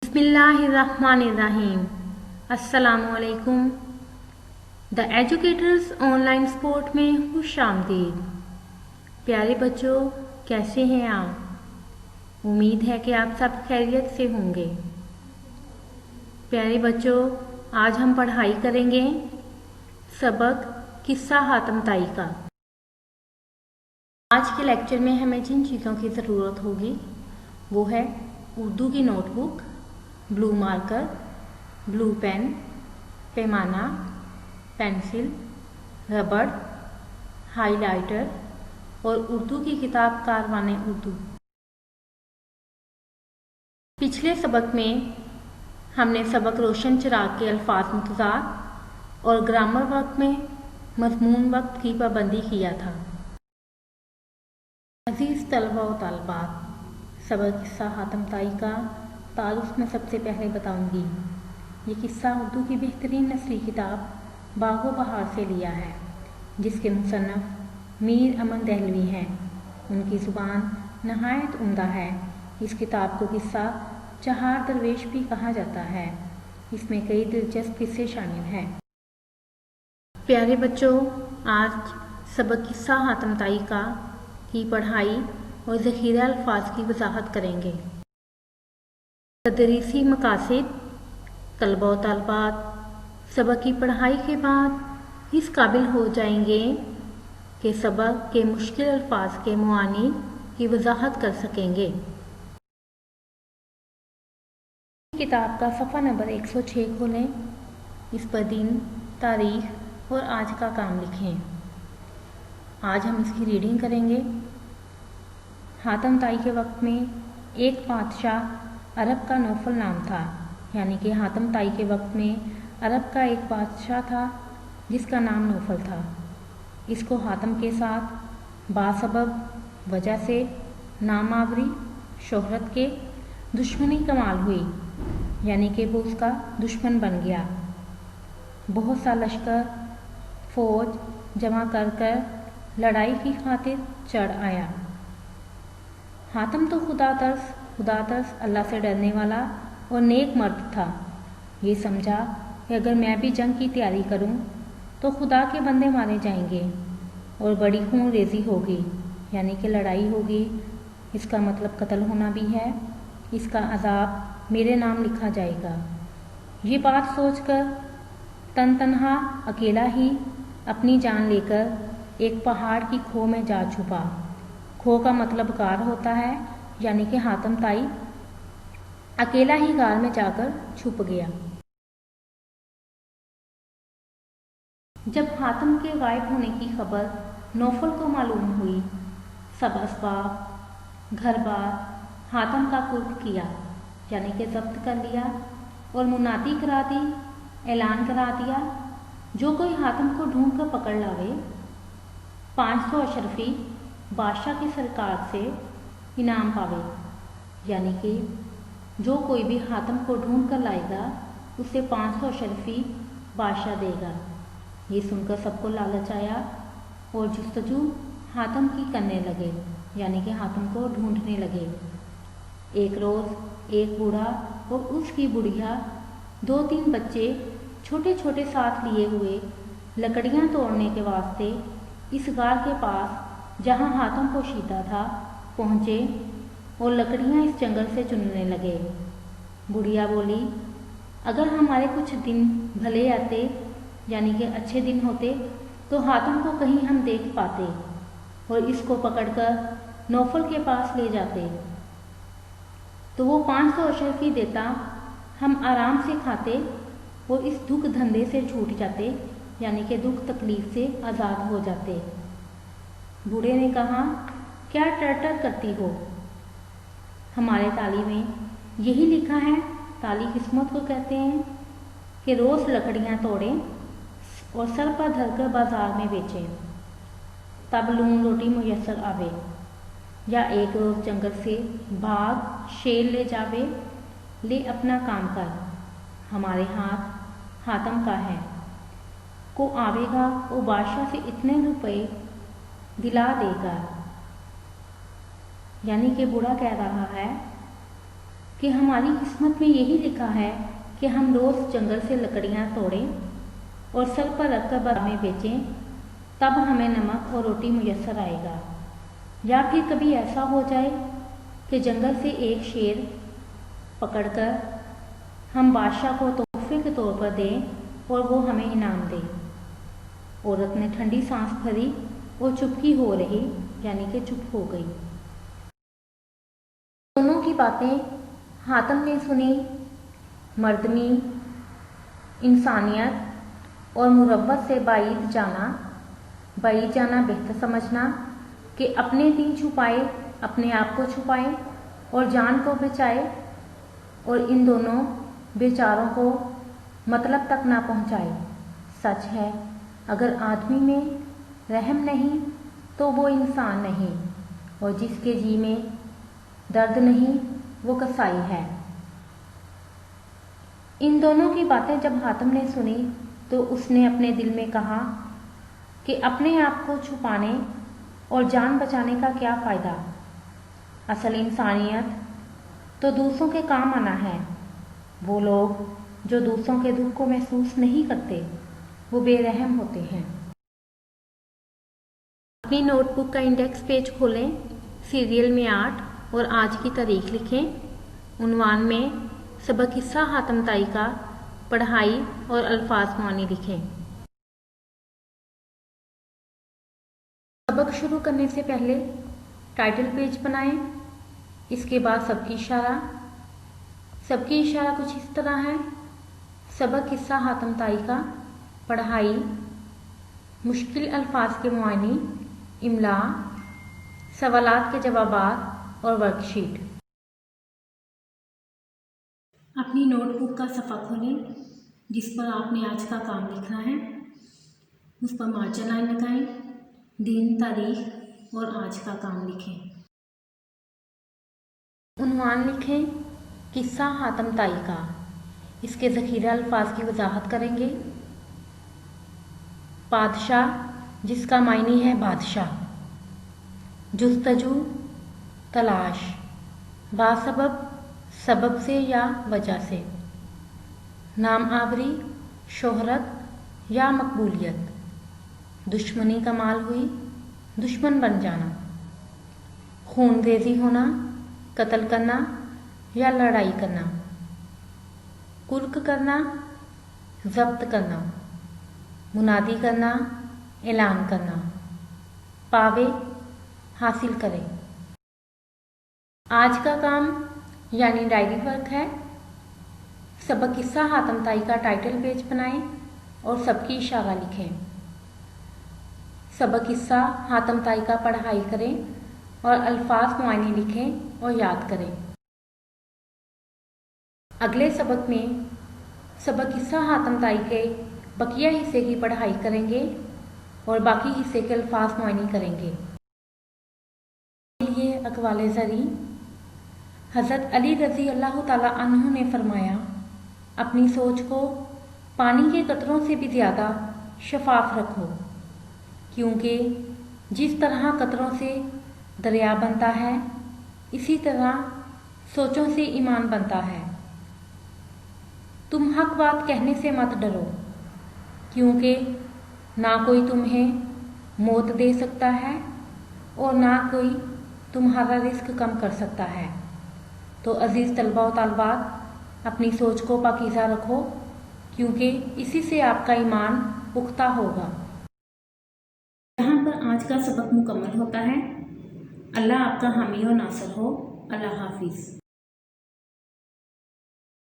बिस्मिल्लाहिर्रहमानिर्रहीम। अस्सलामुअलैकुम। The educators online sport में खुश आमदीद। प्यारे बच्चों, कैसे हैं आप? उम्मीद है कि आप सब खैरियत से होंगे। प्यारे बच्चों, आज हम पढ़ाई करेंगे सबक किस्सा हातम ताई का। आज के लेक्चर में हमें जिन चीज़ों की ज़रूरत होगी वो है उर्दू की notebook, blue marker, blue pen, पैमाना, पेंसिल, रबड़, हाइलाइटर और उर्दू की किताब कारवाने उर्दू। पिछले सबक में हमने सबक रोशन चिराग के अल्फाज मुतज़ाद और ग्रामर वक्त में मज़मून वक्त की पाबंदी किया था। अजीज़ तलबा व तालिबात, सबक किस्सा हातम ताई का तारुफ में सबसे पहले बताऊंगी। ये किस्सा उर्दू की बेहतरीन नस्री किताब बागो बहार से लिया है, जिसके मुसन्नफ़ मीर अमन दहलवी हैं। उनकी ज़ुबान नहायत उम्दा है। इस किताब को किस्सा चहार दरवेश भी कहा जाता है। इसमें कई दिलचस्प किस्से शामिल हैं। प्यारे बच्चों, आज सबक किस्सा हातम ताई का की पढ़ाई और ज़ख़ीरा अल्फाज की वजाहत करेंगे। तदरीसी मकासिद, तलबा व तालिबात सबक की पढ़ाई के बाद इस काबिल हो जाएंगे कि सबक के मुश्किल अल्फाज के मुआनी की वजाहत कर सकेंगे। किताब का सफ़ा नंबर 106 खोलें। इस पर दिन, तारीख और आज का काम लिखें। आज हम इसकी रीडिंग करेंगे। हातम ताई के वक्त में एक बादशाह अरब का नौफल नाम था, यानी कि हातम ताई के वक्त में अरब का एक बादशाह था जिसका नाम नौफल था। इसको हातम के साथ बासबब वजह से नामावरी शोहरत के दुश्मनी कमाल हुई, यानी कि वो उसका दुश्मन बन गया। बहुत सा लश्कर फौज जमा कर कर लड़ाई की खातिर चढ़ आया। हातम तो खुदा तरस अल्लाह से डरने वाला और नेक मर्द था। ये समझा कि अगर मैं भी जंग की तैयारी करूं तो खुदा के बंदे मारे जाएंगे और बड़ी खून रेजी होगी, यानी कि लड़ाई होगी। इसका मतलब कत्ल होना भी है। इसका अजाब मेरे नाम लिखा जाएगा। ये बात सोचकर तनहा अकेला ही अपनी जान लेकर एक पहाड़ की खो में जा छुपा। खो का मतलब गार होता है, यानी कि हातम ताई अकेला ही गार में जाकर छुप गया। जब हातम के गायब होने की खबर नौफल को मालूम हुई, सब असबाब घर बार हातम का कुर्ब किया, यानी कि जब्त कर लिया और मुनादी करा दी, ऐलान करा दिया, जो कोई हातम को ढूंढ कर पकड़ लावे 500 अशरफी बादशाह की सरकार से इनाम पावे, यानी कि जो कोई भी हातम को ढूंढ कर लाएगा उसे 500 अशरफी बादशाह देगा। ये सुनकर सबको लालच आया और जुस्तजू हातम की करने लगे, यानी कि हातम को ढूंढने लगे। एक रोज़ एक बूढ़ा और उसकी बुढ़िया 2-3 बच्चे छोटे छोटे साथ लिए हुए लकड़ियाँ तोड़ने के वास्ते इस गार के पास जहाँ हातम पोशीदा था पहुँचे और लकड़ियाँ इस जंगल से चुनने लगे। बुढ़िया बोली, अगर हमारे कुछ दिन भले आते, यानी कि अच्छे दिन होते, तो हातम को कहीं हम देख पाते और इसको पकड़कर नौफल के पास ले जाते, तो वो 500 अशरफी देता, हम आराम से खाते और इस दुख धंधे से छूट जाते, यानी कि दुख तकलीफ से आज़ाद हो जाते। बूढ़े ने कहा, क्या टर्टर करती हो? हमारे ताली में यही लिखा है, ताली किस्मत को कहते हैं, कि रोज़ लकड़ियाँ तोड़ें और सर पर धरकर बाजार में बेचें, तब लून रोटी मुयस्सर आवे। या एक रोज़ जंगल से बाघ शेर ले जावे, ले अपना काम कर, हमारे हाथ हातम का है, को आवेगा वो बादशाह से इतने रुपए दिला देगा। यानी कि बूढ़ा कह रहा है کہ ہماری قسمت میں یہی لکھا ہے کہ ہم روز جنگل سے لکڑیاں توڑیں اور سر پر رکھ کر بازار میں بیچیں، تب ہمیں نمک اور روٹی میسر آئے گا۔ یا پھر کبھی ایسا ہو جائے کہ جنگل سے ایک شیر پکڑ کر ہم بادشاہ کو تحفے کے طور پر دیں اور وہ ہمیں انعام دے۔ عورت نے ٹھنڈی سانس بھری اور چپکی ہو رہی، یعنی کہ چپ ہو گئی۔ دونوں کی باتیں حاتم نے سنی۔ مردمی، انسانیت اور مروت سے بعید جانا بہتر سمجھنا کہ اپنے دین چھپائے، اپنے آپ کو چھپائے اور جان کو بچائے، اور ان دونوں بیچاروں کو مطلب تک نہ پہنچائے۔ سچ ہے، اگر آدمی میں رحم نہیں تو وہ انسان نہیں، اور جس کے جی میں درد نہیں وہ کسائی ہے۔ ان دونوں کی باتیں جب حاتم نے سنی تو اس نے اپنے دل میں کہا کہ اپنے آپ کو چھپانے اور جان بچانے کا کیا فائدہ؟ اصل انسانیت تو دوسروں کے کام آنا ہے۔ وہ لوگ جو دوسروں کے دکھ کو محسوس نہیں کرتے وہ بے رحم ہوتے ہیں۔ اپنی نوٹ بک کا انڈیکس پیج کھولیں، سیریل میں 8 اور آج کی تاریخ لکھیں۔ عنوان میں سبق حصہ حاتم طائی کا پڑھائی اور الفاظ معانی لکھیں۔ سبق شروع کرنے سے پہلے ٹائٹل پیج بنائیں۔ اس کے بعد سبکی اشارہ کچھ اس طرح ہے۔ سبق حصہ حاتم طائی کا پڑھائی، مشکل الفاظ کے معانی، املا، سوالات کے جوابات اور ورک شیٹ۔ اپنی نوٹ بک کا صفحہ کھولیں جس پر آپ نے آج کا کام لکھنا ہے۔ اس پر مارجن لائن لگائیں، دن، تاریخ اور آج کا کام لکھیں۔ عنوان لکھیں، قصہ حاتم طائی کا۔ اس کے ذخیرہ الفاظ کی وضاحت کریں گے۔ پادشاہ، جس کا معنی ہے بادشاہ۔ جستجو، تلاش، باسبب، سبب سے یا وجہ سے۔ نام آوری، شہرت یا مقبولیت۔ دشمنی کمال ہوئی، دشمن بن جانا۔ خون ریزی ہونا، قتل کرنا یا لڑائی کرنا۔ کرک کرنا، ضبط کرنا۔ منادی کرنا، اعلان کرنا۔ پاوے، حاصل کرے۔ آج کا کام یعنی ڈائری ورک ہے۔ سبق قصہ حاتم طائی کا ٹائٹل پیج بنائیں اور سبکی اشارہ لکھیں۔ سبق قصہ حاتم طائی کا پڑھائی کریں اور الفاظ معانی لکھیں اور یاد کریں۔ اگلے سبق میں سبق قصہ حاتم طائی کے بقیہ حصے کی پڑھائی کریں گے اور باقی حصے کے الفاظ معانی کریں گے۔ یہ اقوال زریں۔ حضرت علی رضی اللہ تعالیٰ عنہ نے فرمایا، اپنی سوچ کو پانی کے قطروں سے بھی زیادہ شفاف رکھو، کیونکہ جس طرح قطروں سے دریا بنتا ہے اسی طرح سوچوں سے ایمان بنتا ہے۔ تم حق بات کہنے سے مت ڈرو، کیونکہ نہ کوئی تمہیں موت دے سکتا ہے اور نہ کوئی تمہارا رزق کم کر سکتا ہے۔ تو عزیز طلباء و طالبات، اپنی سوچ کو پاکیزہ رکھو، کیونکہ اسی سے آپ کا ایمان پختہ ہوگا۔ یہاں پر آج کا سبق مکمل ہوتا ہے۔ اللہ آپ کا حامی و ناصر ہو۔ اللہ حافظ۔